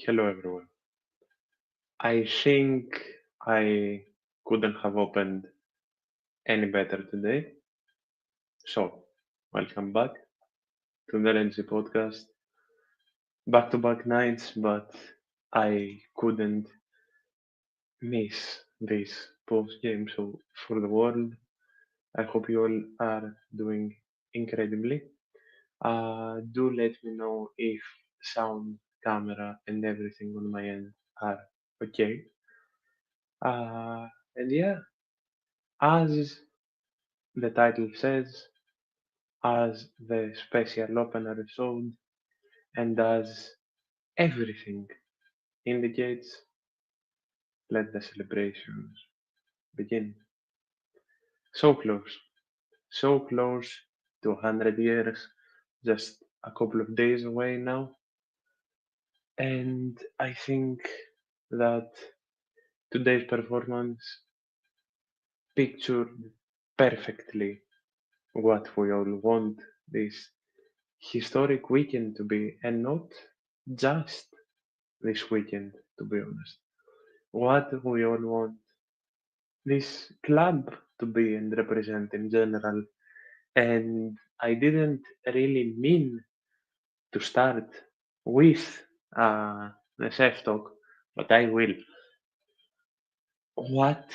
Hello everyone. I think I couldn't have opened any better today. So, welcome back to the Redseapodcast. Back to back nights, but I couldn't miss this post game show for the world. I hope you all are doing incredibly. Do let me know if sound, camera, and everything on my end are okay. And yeah, as the title says, as the special opener showed, and as everything indicates, let the celebrations begin. So close, so close to 100 years, just a couple of days away now. And I think that today's performance pictured perfectly what we all want this historic weekend to be, and not just this weekend, to be honest. What we all want this club to be and represent in general. And I didn't really mean to start with the chef talk, but I will. What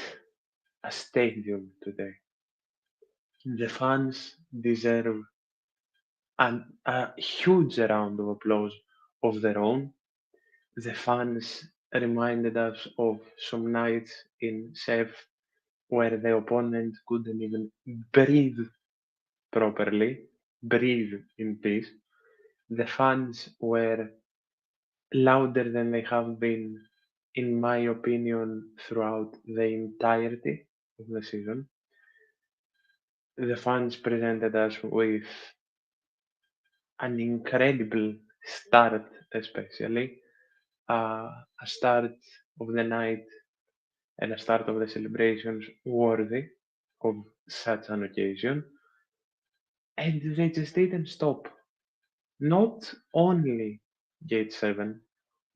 a stadium today. The fans deserve a huge round of applause of their own. The fans reminded us of some nights in chef where the opponent couldn't even breathe properly, breathe in peace. The fans were louder than they have been, in my opinion, throughout the entirety of the season. The fans presented us with an incredible start, especially a start of the night and a start of the celebrations worthy of such an occasion. And they just didn't stop. Not only Gate 7,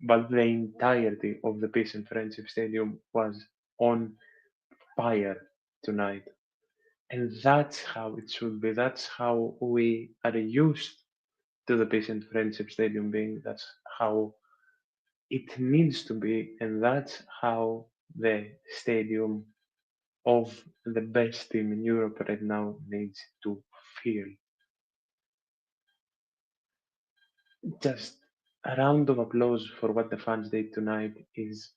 but the entirety of the Peace and Friendship Stadium was on fire tonight. And that's how it should be. That's how we are used to the Peace and Friendship Stadium being. That's how it needs to be. And that's how the stadium of the best team in Europe right now needs to feel. Just a round of applause for what the fans did tonight is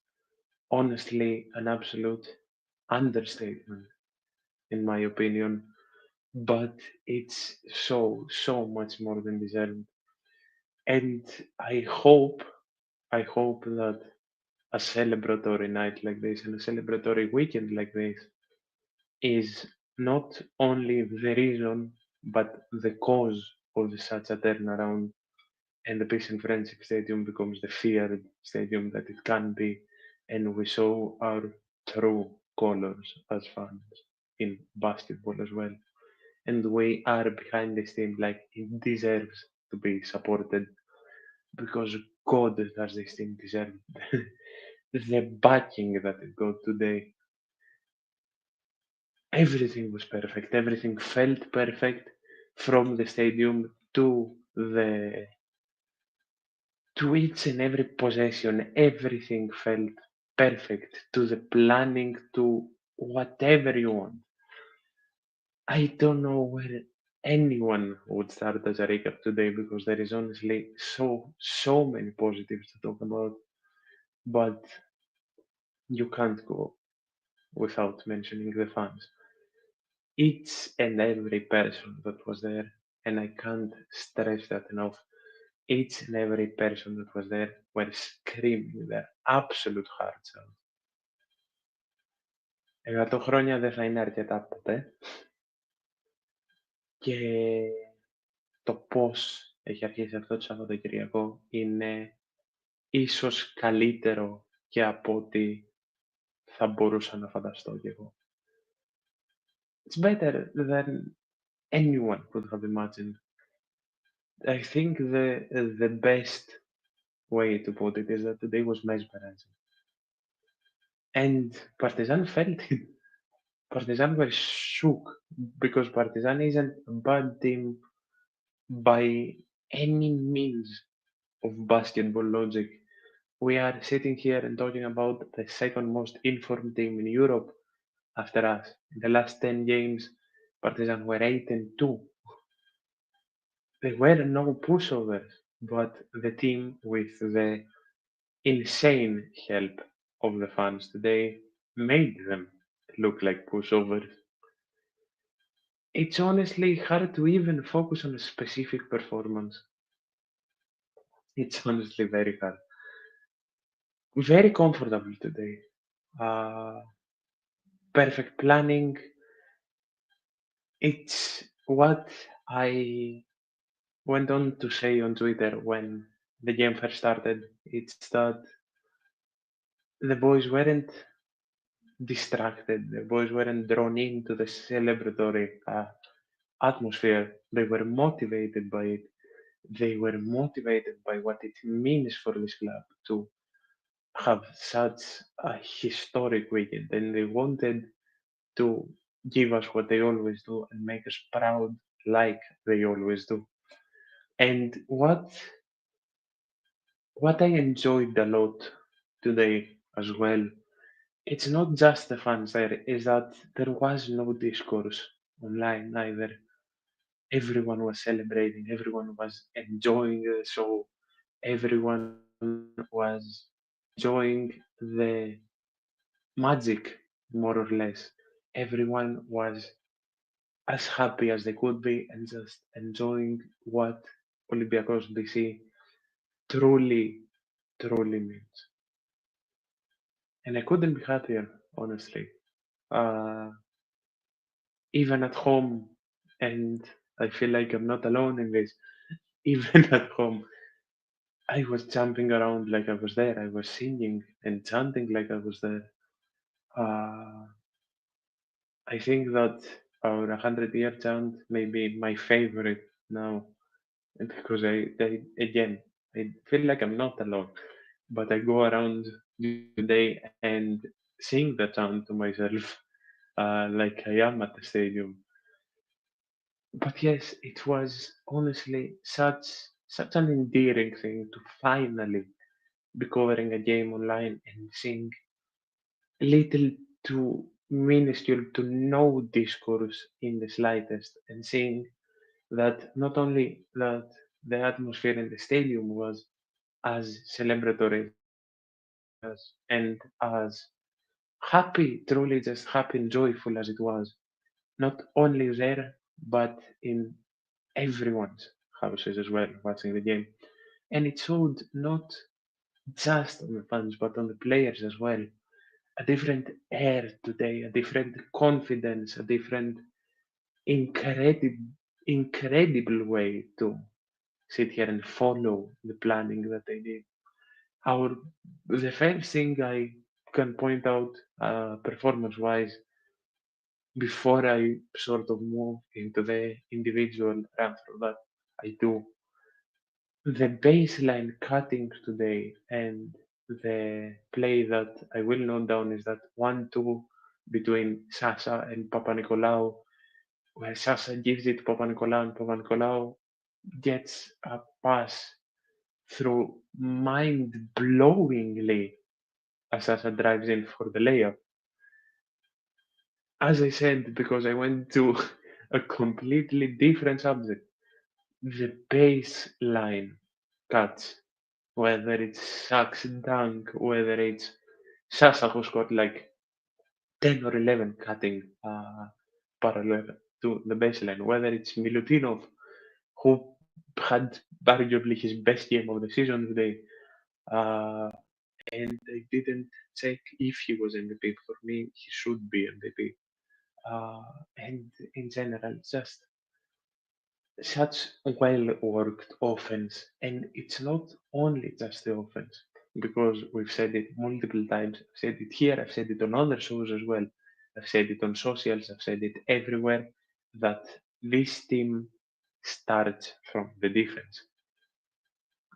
honestly an absolute understatement, in my opinion, but it's so much more than deserved. And I hope that a celebratory night like this and a celebratory weekend like this is not only the reason, but the cause of such a turnaround, and the Peace and Friendship Stadium becomes the feared stadium that it can be, and we show our true colors as fans in basketball as well. And we are behind this team like it deserves to be supported because God does this team deserve the backing that it got today. Everything was perfect. Everything felt perfect from the stadium to each and every possession. Everything felt perfect to the planning to whatever you want. I don't know where anyone would start as a recap today because there is honestly so many positives to talk about, but you can't go without mentioning the fans. Each and every person that was there, and I can't stress that enough. Each and every person that was there were screaming their absolute hearts out. 100 χρόνια δεν θα είναι αρκετά ποτέ και το πώς έχει αρχίσει αυτό το Σαββατοκυριακό είναι ίσως καλύτερο και από ό,τι θα μπορούσα να φανταστώ κι εγώ. It's better than anyone could have imagined. I think the best way to put it is that today was mesmerizing. And Partizan felt it. Partizan were shook because Partizan isn't a bad team by any means of basketball logic. We are sitting here and talking about the second most informed team in Europe after us. In the last 10 games, Partizan were 8-2. There were no pushovers, but the team with the insane help of the fans today made them look like pushovers. It's honestly hard to even focus on a specific performance. It's honestly very hard. Very comfortable today. Uh, Perfect planning. It's what I went on to say on Twitter when the game first started. It's that the boys weren't distracted. The boys weren't drawn into the celebratory atmosphere. They were motivated by it. They were motivated by what it means for this club to have such a historic weekend, and they wanted to give us what they always do and make us proud like they always do. And what I enjoyed a lot today as well, it's not just the fans there, is that there was no discourse online either. Everyone was celebrating, everyone was enjoying the show, everyone was enjoying the magic, more or less. Everyone was as happy as they could be and just enjoying what Olympiacos BC truly, truly means. And I couldn't be happier, honestly. Uh, Even at home, and I feel like I'm not alone in this. Even at home, I was jumping around like I was there. I was singing and chanting like I was there. Uh, I think that our 100-year chant may be my favorite now, and because again, I feel like I'm not alone, but I go around today and sing the chant to myself like I am at the stadium. But yes, it was honestly such an endearing thing to finally be covering a game online and seeing little to minuscule to no discourse in the slightest, and seeing that not only that the atmosphere in the stadium was as celebratory as and as happy, truly just happy and joyful as it was, not only there but in everyone's houses as well watching the game. And it showed not just on the fans but on the players as well. A different air today, a different confidence, a different incredible, incredible way to sit here and follow the planning that they did. Our The first thing I can point out, performance-wise, before I sort of move into the individual run through that I do, the baseline cutting today and the play that I will note down is that 1-2 between Sasa and Papanikolaou, where Sasa gives it to Papanikolaou and Papanikolaou gets a pass through mind-blowingly as Sasa drives in for the layup. As I said, because I went to a completely different subject, the baseline cuts, whether it's Sack's dunk, whether it's Sasa who's got like 10 or 11 cutting parallel to the baseline, whether it's Milutinov who had arguably his best game of the season today. Uh, and I didn't check if he was MVP. For me, he should be MVP. And in general, just such a well worked offense. And it's not only just the offense, because we've said it multiple times. I've said it here, I've said it on other shows as well. I've said it on socials, I've said it everywhere that this team starts from the defense.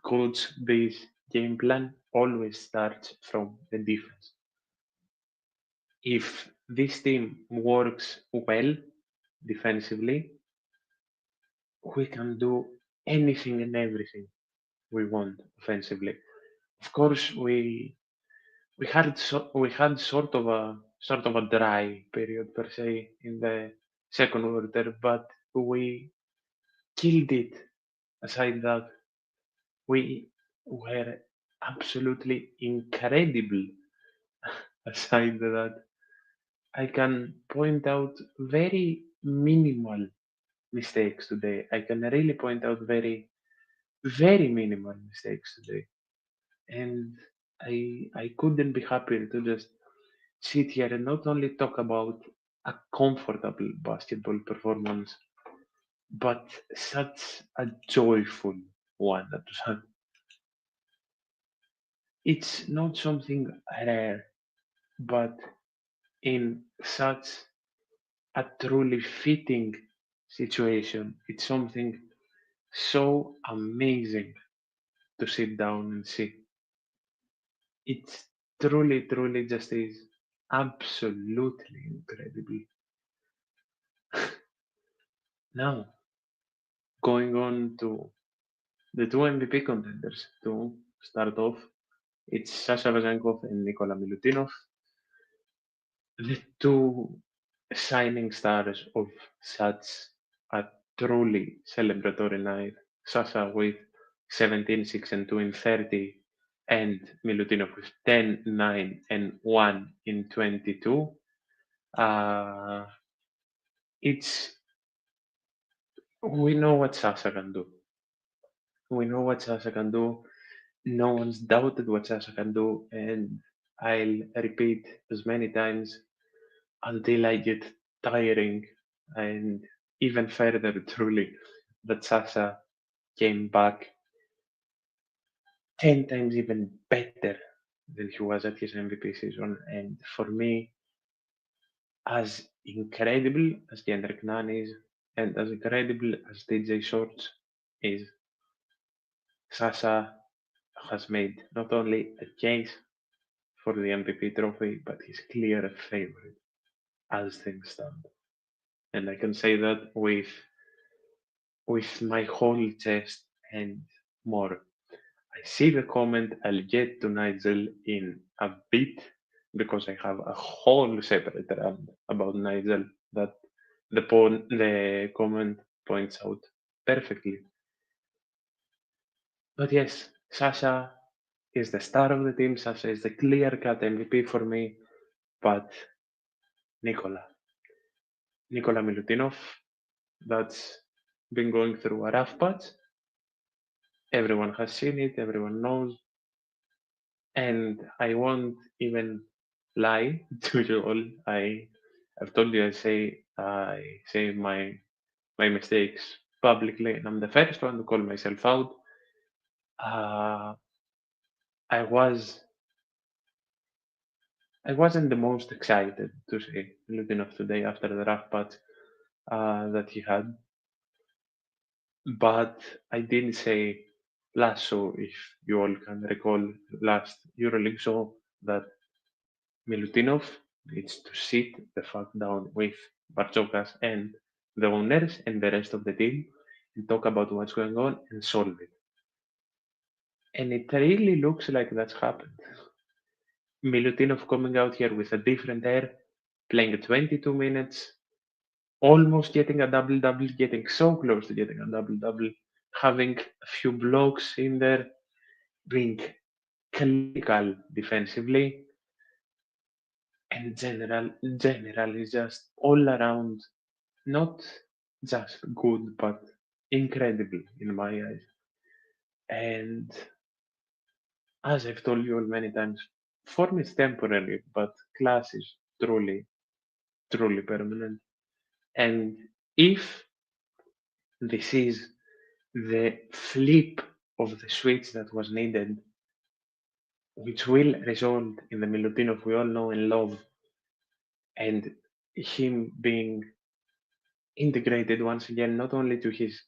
Coach Base game plan always starts from the defense. If this team works well defensively, we can do anything and everything we want offensively. Of course, we had sort of a dry period per se in the second quarter, but we killed it. Aside that, we were absolutely incredible. Aside that, I can point out very minimal mistakes today. I can really point out very minimal mistakes today. And I couldn't be happier to just sit here and not only talk about a comfortable basketball performance, but such a joyful one at that. It's not something rare, but in such a truly fitting situation, it's something so amazing to sit down and see. It's truly just is absolutely incredible. Now, going on to the two MVP contenders to start off, it's Sasha Vazenkov and Nikola Milutinov, the two shining stars of such a truly celebratory night. Sasha with 17, 6, and 2 in 30, and Milutinov with 10, 9, and 1 in 22. Uh, it's We know what Sasha can do. We know what Sasha can do. No one's doubted what Sasha can do, and I'll repeat as many times until I get tiring and even further truly that Sasha came back 10 times even better than he was at his MVP season. And for me, as incredible as Kendrick Nunn is, and as incredible as DJ Shorts is, Sasha has made not only a case for the MVP trophy, but he's clear favorite as things stand. And I can say that with my whole chest and more. I see the comment. I'll get to Nigel in a bit because I have a whole separate rant about Nigel that the comment points out perfectly. But yes, Sasha is the star of the team. Sasha is the clear cut MVP for me. But Nikola, Nikola Milutinov, that's been going through a rough patch. Everyone has seen it, everyone knows. And I won't even lie to you all. I've told you I say my mistakes publicly, and I'm the first one to call myself out. Uh, I was I wasn't the most excited to see Lutinov today after the rough patch that he had, but I did say last show, if you all can recall, last Euroleague show, that Milutinov needs to sit the fuck down with Barzokas and the owners and the rest of the team and talk about what's going on and solve it. And it really looks like that's happened. Milutinov coming out here with a different air, playing 22 minutes, almost getting a double double, getting so close to getting a double double, having a few blocks in there, being clinical defensively, and general is just all around not just good but incredible in my eyes. And as I've told you all many times, form is temporary, but class is truly permanent. And if this is the flip of the switch that was needed, which will result in the Milutinov we all know and love, and him being integrated once again, not only to his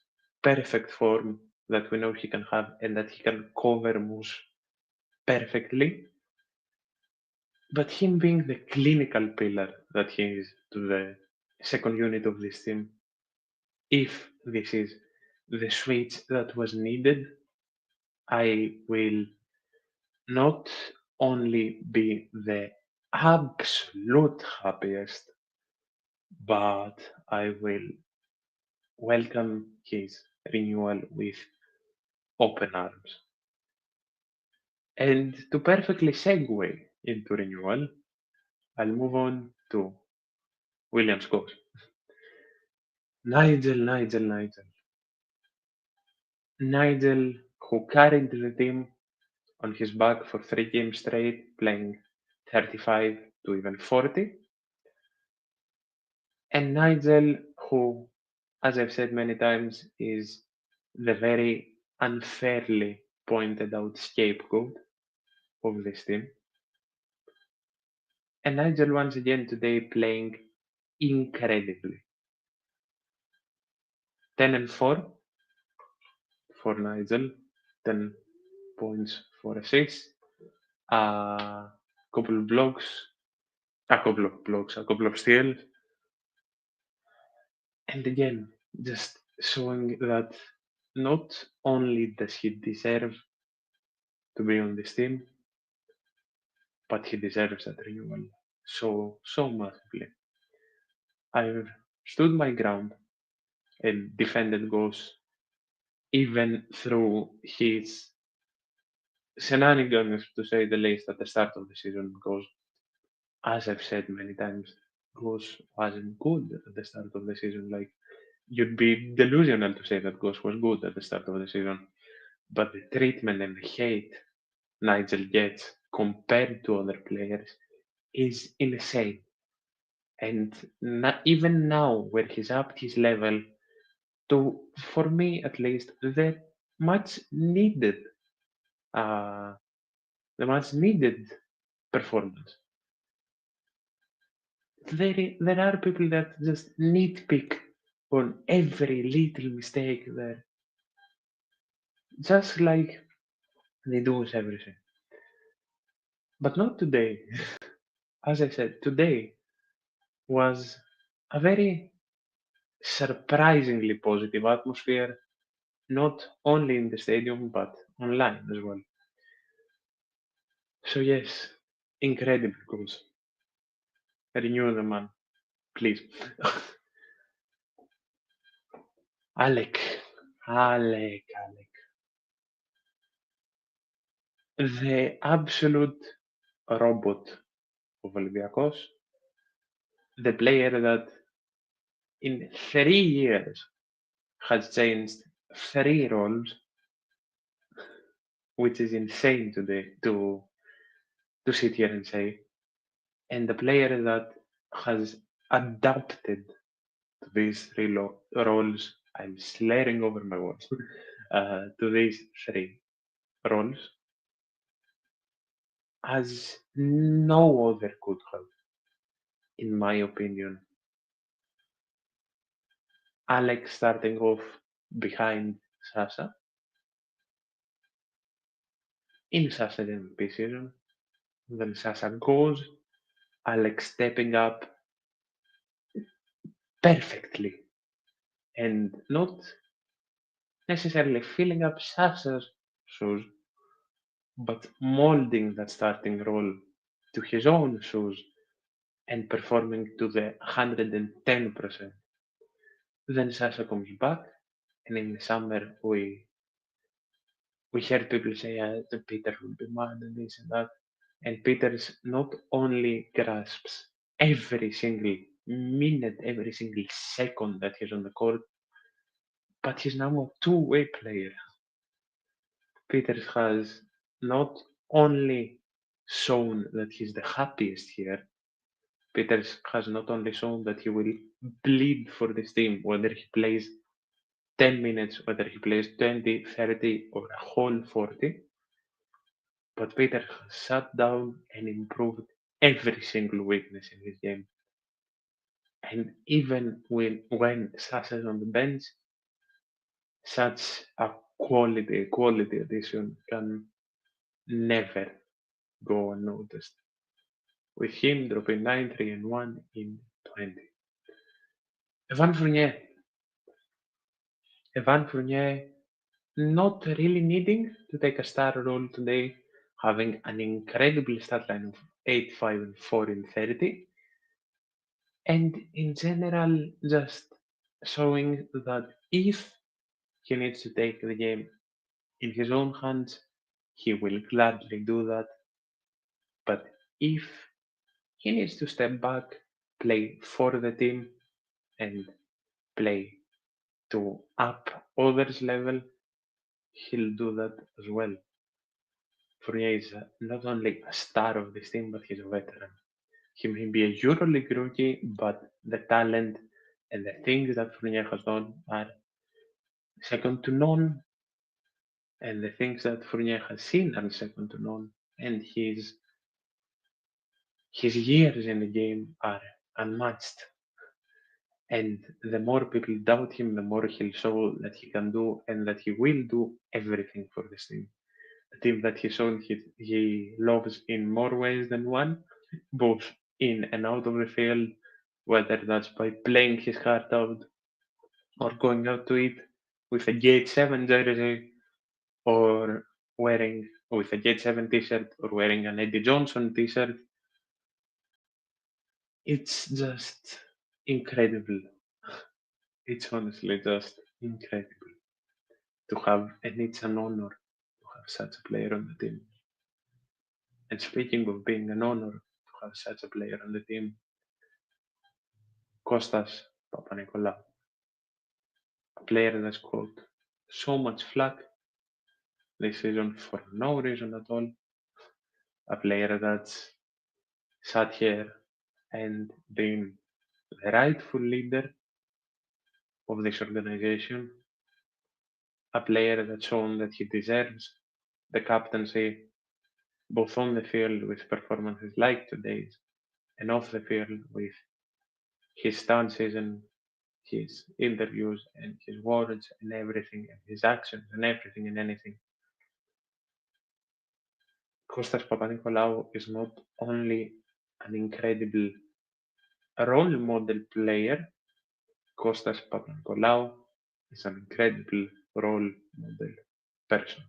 perfect form that we know he can have and that he can cover moves perfectly, but him being the clinical pillar that he is to the second unit of this team, if this is the switch that was needed, I will not only be the absolute happiest, but I will welcome his renewal with open arms. And to perfectly segue into renewal, I'll move on to Williams goes. Nigel. Nigel, who carried the team on his back for 3 games straight, playing 35 to even 40. And Nigel, who, as I've said many times, is the very unfairly pointed out scapegoat of this team. And Nigel once again today playing incredibly. 10 and 4 for Nigel, 10 points, 4 assists, a couple of a couple of steals, and again, just showing that not only does he deserve to be on this team, but he deserves that renewal so massively. I've stood my ground and defended Ghost even through his shenanigans, to say the least, at the start of the season, because as I've said many times, Ghost wasn't good at the start of the season. Like, you'd be delusional to say that Ghost was good at the start of the season. But the treatment and the hate Nigel gets compared to other players is insane. And even now, where he's upped his level to, for me at least, much needed, uh, the much needed performance. There are people that just nitpick on every little mistake there, just like they do with everything. But not today. As I said, today was a very surprisingly positive atmosphere, not only in the stadium but online as well. So yes, incredible goals. Renew the man, please. Alec, Alec. The absolute robot of Olympiacos, the player that in 3 years has changed 3 roles, which is insane today to sit here and say, and the player that has adapted to these roles, I'm slurring over my words, to these 3 roles, as no other could have, in my opinion. Alex starting off behind Sasha in Sasha's MVP season, then Sasha goes, Alex stepping up perfectly and not necessarily filling up Sasha's shoes, but molding that starting role to his own shoes and performing to the 110%. Then Sasha comes back, and in the summer we heard people say that Peter will be mad and this and that. And Peters not only grasps every single minute, every single second that he's on the court, but he's now a two-way player. Peters has not only shown that he's the happiest here, Peters has not only shown that he will bleed for this team, whether he plays 10 minutes, whether he plays 20, 30, or a whole 40, but Peter has sat down and improved every single weakness in his game. And even when Sasha is on the bench, such a quality addition can never, go unnoticed, with him dropping 9, 3, and 1 in 20. Evan Fournier. Evan Fournier not really needing to take a star role today, having an incredible stat line of 8, 5, and 4 in 30, and in general, just showing that if he needs to take the game in his own hands, he will gladly do that. But if he needs to step back, play for the team, and play to up others' level, he'll do that as well. Fourier is not only a star of this team, but he's a veteran. He may be a EuroLeague rookie, but the talent and the things that Fournier has done are second to none, and the things that Fournier has seen are second to none, and his years in the game are unmatched. And the more people doubt him, the more he'll show that he can do and that he will do everything for this team. A team that he's shown he loves in more ways than one, both in and out of the field, whether that's by playing his heart out or going out to eat with a Gate 7 jersey or wearing with a Gate 7 t-shirt or wearing an Eddie Johnson t-shirt. It's just incredible. It's honestly just incredible to have, and it's an honor to have such a player on the team. And speaking of being an honor to have such a player on the team, Kostas Papanikolaou, a player that's got so much flack this season for no reason at all, a player that's sat here and been the rightful leader of this organization, a player that's shown that he deserves the captaincy both on the field with performances like today's and off the field with his stances and his interviews and his words and everything and his actions and everything and anything. Kostas Papanikolaou is not only an incredible role model player, Kostas Papanikolaou is an incredible role model person.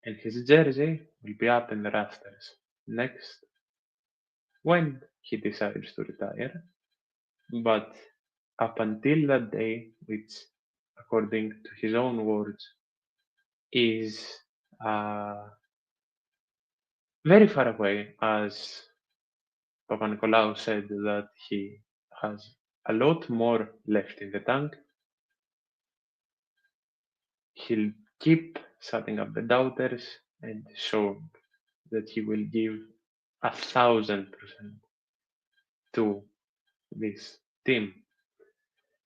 And his jersey will be up in the rafters next when he decides to retire. But up until that day, which, according to his own words, is very far away, as Papanikolaou said that he has a lot more left in the tank. He'll keep setting up the doubters and showing that he will give 1,000% to this team.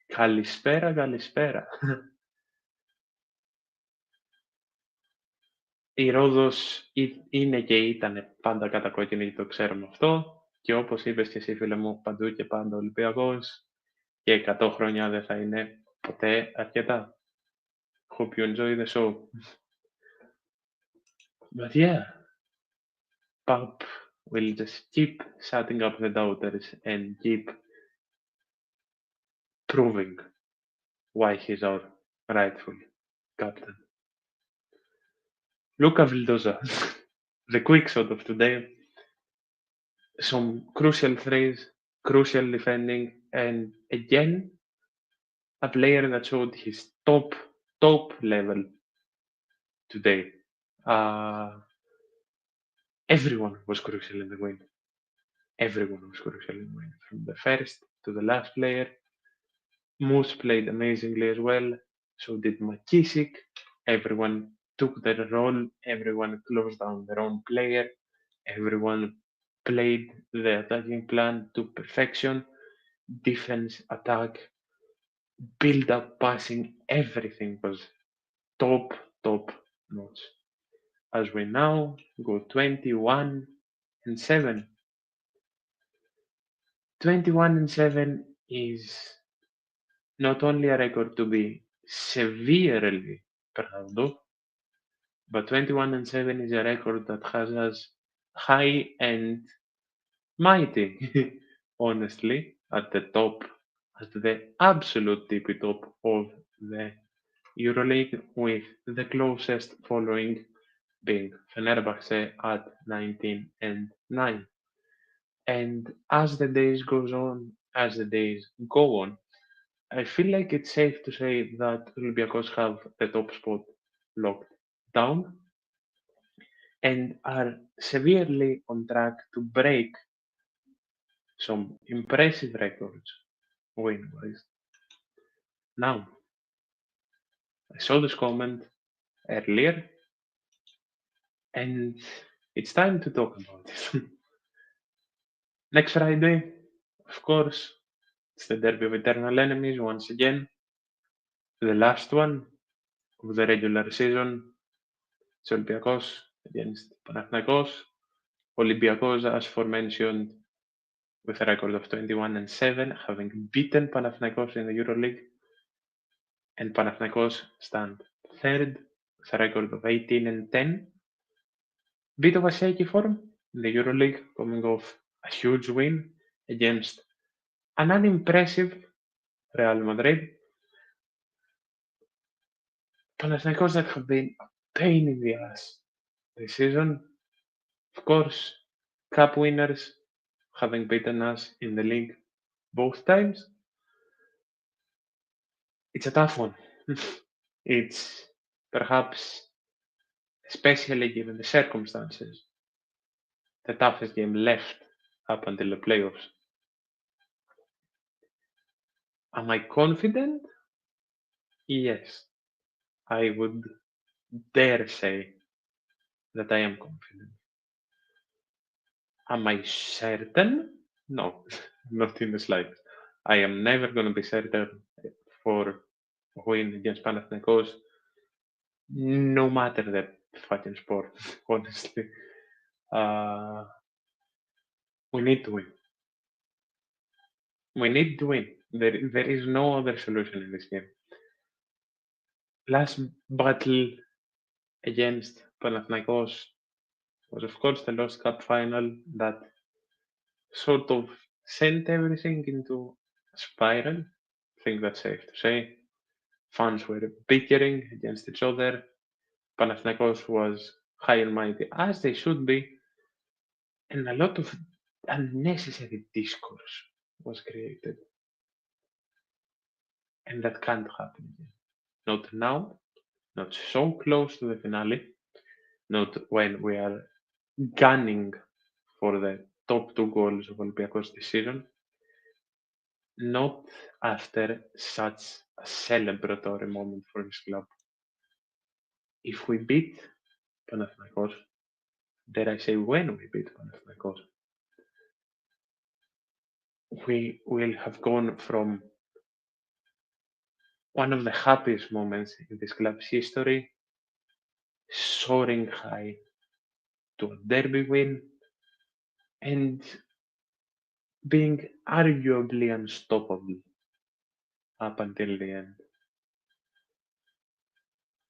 Καλησπέρα, καλησπέρα. Η Ρόδος είναι και ήταν πάντα κατακόκκινη, το ξέρουμε αυτό. Και όπως είπες και εσύ, φίλε μου, παντού και πάντα Ολυμπιακός. Και 100 χρόνια δεν θα είναι ποτέ αρκετά. Hope you enjoy the show. But yeah, Pap will just keep setting up the doubters and keep proving why he's our rightful captain. Luca Vildoza, the quick shot of today. Some crucial threes, crucial defending, and again, a player that showed his top level today. Everyone was crucial in the win. Everyone was crucial in the win. From the first to the last player. Moose played amazingly as well. So did McKissick. Everyone took their role. Everyone closed down their own player. Everyone played the attacking plan to perfection. Defense, attack, build up, passing, everything was top notch. As we now go 21-7. 21-7 is not only a record to be severely proud of, But 21-7 is a record that has us high and mighty, honestly, at the top, at the absolute tippy top of the Euroleague, with the closest following being Fenerbahce at 19 and 9. And as the days go on, I feel like it's safe to say that Olympiacos have the top spot locked down and are severely on track to break some impressive records win-wise. Now, I saw this comment earlier, and it's time to talk about it. Next Friday, of course, it's the Derby of Eternal Enemies once again, the last one of the regular season. It's Olympiacos against Panathinaikos. Olympiacos, as aforementioned, with a record of 21-7, having beaten Panathinaikos in the Euroleague, and Panathinaikos stand third with a record of 18-10. Bit of a shaky form in the Euroleague, coming off a huge win against an unimpressive Real Madrid. Panathinaikos that have been a pain in the ass this season. Of course, cup winners, having beaten us in the league both times. It's a tough one. It's perhaps, especially given the circumstances, the toughest game left up until the playoffs. Am I confident? Yes, I would dare say that I am confident. Am I certain? No, not in the slightest. I am never going to be certain for a win against Panathinaikos, no matter the fucking sport, honestly. Uh, we need to win. We need to win. There is no other solution in this game. Last battle against Panathinaikos was, of course, the lost cup final that sort of sent everything into a spiral. I think that's safe to say. Fans were bickering against each other. Panathinaikos was high and mighty, as they should be, and a lot of unnecessary discourse was created. And that can't happen again. Not now, not so close to the finale, not when we are gunning for the top two goals of Olympiacos this season, not after such a celebratory moment for his club. If we beat Panathinaikos, dare I say when we beat Panathinaikos, we will have gone from one of the happiest moments in this club's history, soaring high to a derby win, and being arguably unstoppable up until the end.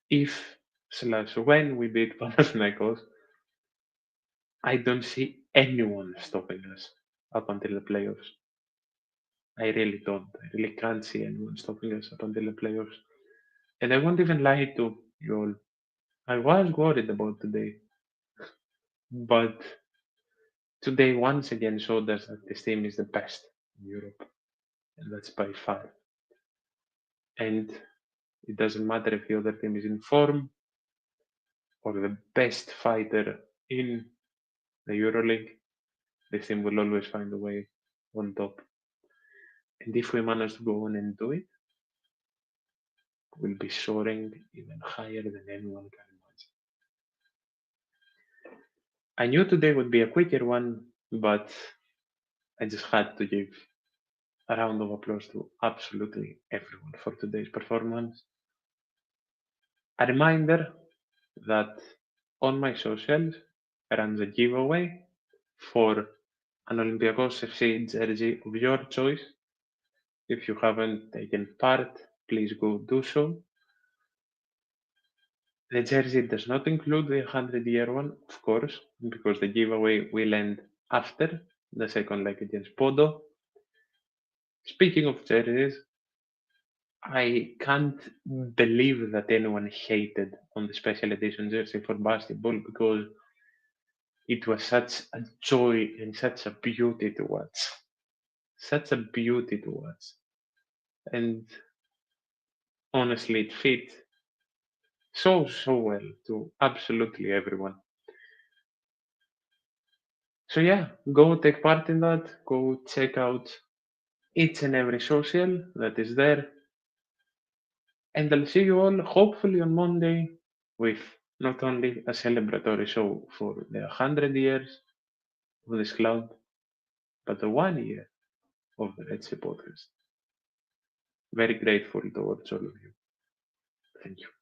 If slash when we beat Panathinaikos, I don't see anyone stopping us up until the playoffs. I really don't. I really can't see anyone stopping us up until the playoffs. And I won't even lie to you all. I was worried about today, but today once again showed us that this team is the best in Europe, and that's by far. And it doesn't matter if the other team is in form or the best fighter in the Euroleague, this team will always find a way on top. And if we manage to go on and do it, we'll be soaring even higher than anyone can imagine. I knew today would be a quicker one, but I just had to give a round of applause to absolutely everyone for today's performance. A reminder that on my socials, I ran the giveaway for an Olympiacos FC jersey of your choice. If you haven't taken part, please go do so. The jersey does not include the 100-year one, of course, because the giveaway will end after the second leg against Podo. Speaking of jerseys, I can't believe that anyone hated on the special edition jersey for basketball because it was such a joy and such a beauty to watch. Such a beauty to watch. And honestly, it fit so well to absolutely everyone. So yeah, go take part in that. Go check out each and every social that is there. And I'll see you all hopefully on Monday with not only a celebratory show for the 100 years of this club, but the 1 year of the Redseapodcast. Very grateful towards all of you. Thank you.